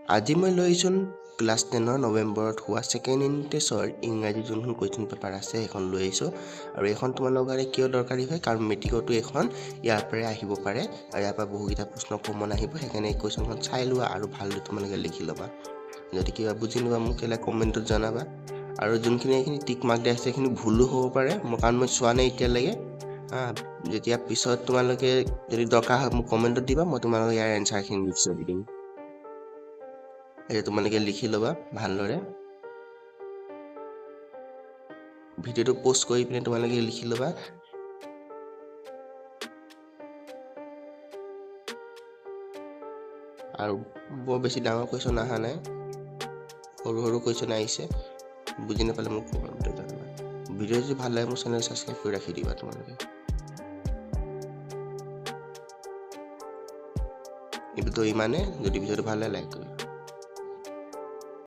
আজি মই লৈ আহিছোঁ ক্লাছ 10 নৱেম্বৰত হোৱা ছেকেণ্ড ইউনিট টেষ্টৰ ইংৰাজী যোনখন কুৱেশ্যন পেপাৰ আছে সেইখন লৈ আহিছোঁ আৰু এইখন তোমালোকৰ কাৰণে কিয় দৰকাৰী হয় কাৰণ মেট্ৰিকতো এখন ইয়াৰ পৰাই আহিব পাৰে আৰু ইয়াৰ পৰা বহুকেইটা প্ৰশ্ন কমন আহিব সেইকাৰণে এই কুৱেশ্যনখন চাই লোৱা আৰু ভালদৰে তোমালোকে লিখি ল'বা যদি কিবা বুজি নোপোৱা মোক কেলা কমেণ্টত জনাবা আৰু যোনখিনি এইখিনি টিক মাৰ্ক দিয়া আছে সেইখিনি ভুলো হ'ব পাৰে কাৰণ মই চোৱা নাই এতিয়ালৈকে যেতিয়া পিছত তোমালোকে যদি দৰকাৰ হয় মোক কমেণ্টত দিবা মই তোমালোকক ইয়াৰ এনচাৰখিনি নিশ্চয় দি দিম এই তোমালোকে লিখি ল'বা ভালদৰে ভিডিঅ'টো পোষ্ট কৰি পিনে তোমালোকে লিখি ল'বা আৰু বৰ বেছি ডাঙৰ কুৱেশ্যন অহা নাই সৰু সৰু কুৱেশ্যন আহিছে বুজি নাপালে মোক কমেণ্টত জনাবা ভিডিঅ' যদি ভাল লাগে মোৰ চেনেল ছাবস্ক্ৰাইব কৰি ৰাখি দিবা তোমালোকে এইটো ইমানে যদি ভিডিঅ'টো ভাল লাগে লাইক কৰিবা